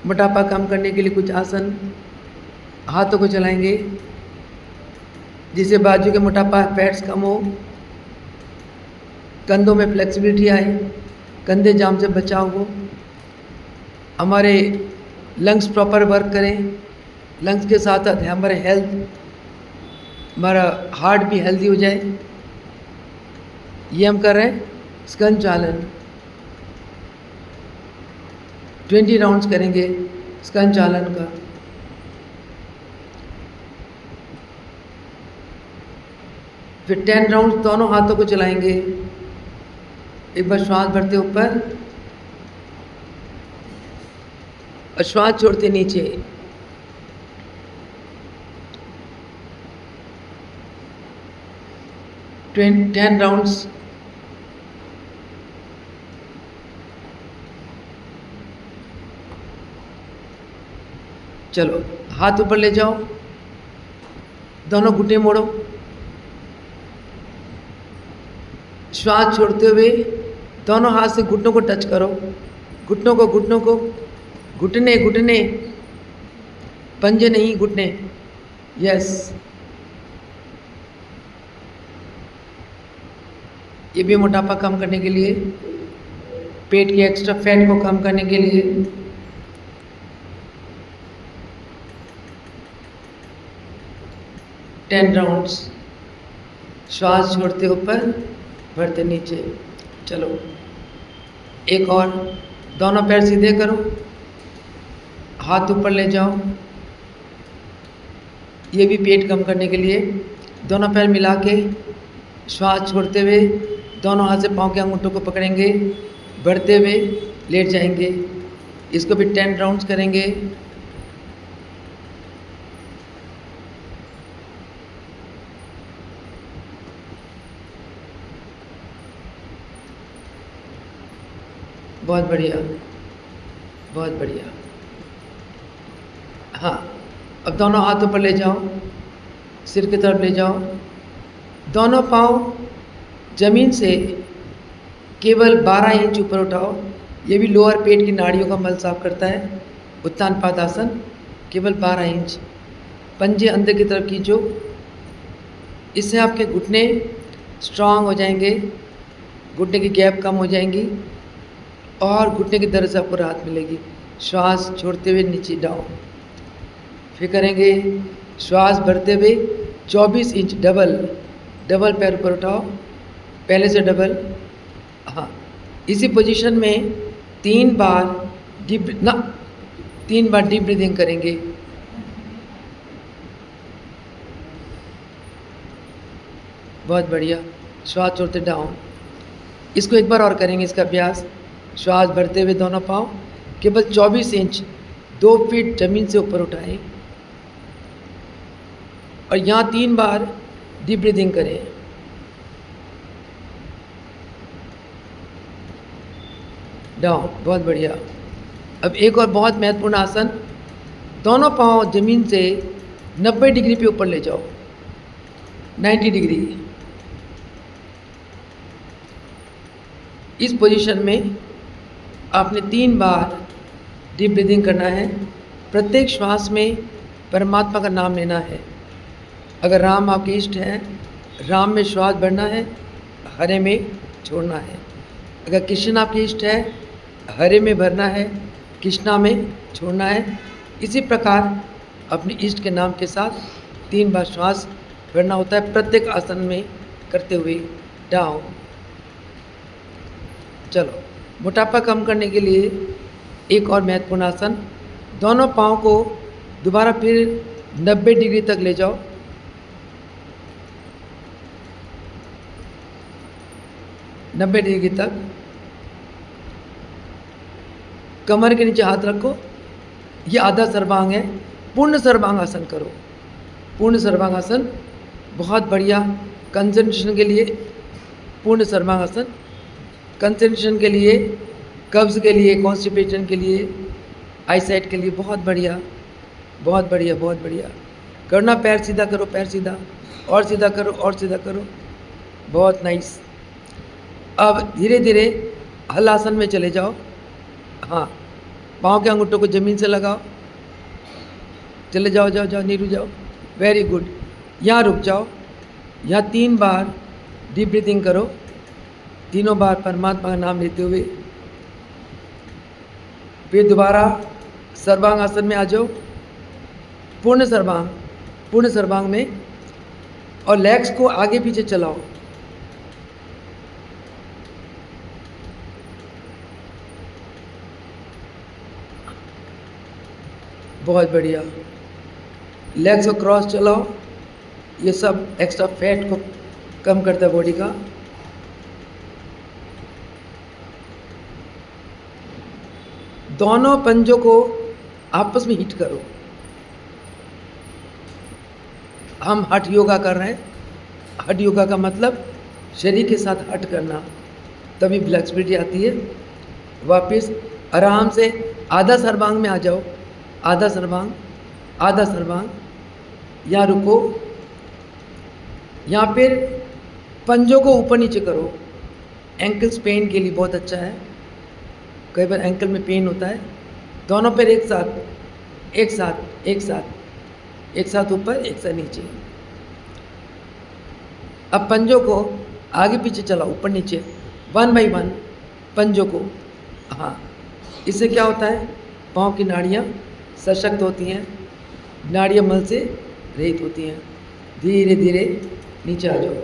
मोटापा कम करने के लिए कुछ आसन, हाथों को चलाएंगे जिससे बाजू के मोटापा फैट्स कम हो, कंधों में फ्लेक्सिबिलिटी आए, कंधे जाम से बचाव हो, हमारे लंग्स प्रॉपर वर्क करें, लंग्स के साथ साथ हमारे हेल्थ, हमारा हार्ट भी हेल्दी हो जाए। ये हम कर रहे हैं स्कंद चालन। 20 राउंड्स करेंगे स्कंद चालन का। फिर 10 राउंड्स दोनों हाथों को चलाएंगे। एक बार श्वास भरते ऊपर और श्वास छोड़ते नीचे। Twenty 10 rounds. चलो हाथ ऊपर ले जाओ, दोनों घुटने मोड़ो, श्वास छोड़ते हुए दोनों हाथ से घुटनों को टच करो, घुटनों को घुटने घुटने, पंजे नहीं घुटने। यस, ये भी मोटापा कम करने के लिए, पेट के एक्स्ट्रा फैट को कम करने के लिए। टेन राउंड्स, श्वास छोड़ते ऊपर, भरते नीचे। चलो एक और, दोनों पैर सीधे करो, हाथ ऊपर ले जाओ। ये भी पेट कम करने के लिए, दोनों पैर मिला के श्वास छोड़ते हुए दोनों हाथ से पाँव के अंगूठों को पकड़ेंगे, बढ़ते हुए लेट जाएंगे। इसको भी 10 राउंड्स करेंगे। बहुत बढ़िया, बहुत बढ़िया। हाँ, अब दोनों हाथ ऊपर ले जाओ, सिर की तरफ ले जाओ, दोनों पाँव जमीन से केवल 12 इंच ऊपर उठाओ। ये भी लोअर पेट की नाड़ियों का मल साफ करता है। उत्तान पादासन, केवल 12 इंच। पंजे अंदर की तरफ खींचो, इससे आपके घुटने स्ट्रांग हो जाएंगे, घुटने की गैप कम हो जाएंगी और घुटने की दर्द से आपको राहत मिलेगी। श्वास छोड़ते हुए नीचे डाउन। फिर करेंगे श्वास भरते हुए 24 इंच डबल पैर ऊपर उठाओ, पहले से डबल। हाँ, इसी पोजीशन में 3 बार डीप ब्रीदिंग करेंगे। बहुत बढ़िया, श्वास छोड़ते डाउन। इसको एक बार और करेंगे इसका अभ्यास। श्वास भरते हुए दोनों पाँव केवल 24 इंच 2 फीट जमीन से ऊपर उठाएं और यहाँ 3 बार डीप ब्रीदिंग करें। डाउन, बहुत बढ़िया। अब एक और बहुत महत्वपूर्ण आसन, दोनों पाँव जमीन से 90 डिग्री पे ऊपर ले जाओ, 90 डिग्री। इस पोजीशन में आपने 3 बार डीप ब्रीदिंग करना है। प्रत्येक श्वास में परमात्मा का नाम लेना है। अगर राम आपके इष्ट हैं, राम में श्वास भरना है, हरे में छोड़ना है। अगर कृष्ण आपके इष्ट है, हरे में भरना है, कृष्णा में छोड़ना है। इसी प्रकार अपने इष्ट के नाम के साथ 3 बार श्वास भरना होता है प्रत्येक आसन में करते हुए। डाउन। चलो, मोटापा कम करने के लिए एक और महत्वपूर्ण आसन, दोनों पाँव को दोबारा फिर 90 डिग्री तक ले जाओ। नब्बे डिग्री तक कमर के नीचे हाथ रखो। ये आधा सर्वांग है। पूर्ण सर्वांगासन करो। पूर्ण सर्वांगासन बहुत बढ़िया कंसंट्रेशन के लिए। पूर्ण सर्वांगासन कंसंट्रेशन के लिए, कब्ज़ के लिए, कॉन्स्टिपेशन के लिए, आईसाइट के लिए बहुत बढ़िया, बहुत बढ़िया, बहुत बढ़िया। करना, पैर सीधा करो, पैर सीधा, और सीधा करो, और सीधा करो। बहुत नाइस। अब धीरे धीरे हल आसन में चले जाओ। हाँ, पाँव के अंगूठों को ज़मीन से लगाओ, चले जाओ जाओ जाओ, नीरू जाओ, वेरी गुड। यहाँ रुक जाओ, यहाँ 3 बार डीप ब्रीथिंग करो, तीनों बार परमात्मा का नाम लेते हुए। फिर दोबारा सर्वांग आसन में आ जाओ, पूर्ण सर्वांग में, और लेग्स को आगे पीछे चलाओ। बहुत बढ़िया। लेग्स को क्रॉस चलाओ, ये सब एक्स्ट्रा फैट को कम करता है बॉडी का। दोनों पंजों को आपस में हिट करो। हम हठ योगा कर रहे हैं। हठ योगा का मतलब शरीर के साथ हट करना, तभी फ्लेक्सिबिलिटी आती है। वापस आराम से आधा सर्वांग में आ जाओ, आधा सर्वांग, यहाँ रुको। यहाँ फिर पंजों को ऊपर नीचे करो। एंकल्स पेन के लिए बहुत अच्छा है, कई बार एंकल में पेन होता है। दोनों पैर एक साथ ऊपर, एक साथ नीचे। अब पंजों को आगे पीछे चलाओ, ऊपर नीचे, 1 बाय 1 पंजों को। हाँ, इससे क्या होता है, पाँव की नाड़ियाँ सशक्त होती हैं, नाड़ियाँ मल से रहित होती हैं। धीरे धीरे नीचे आ जाओ।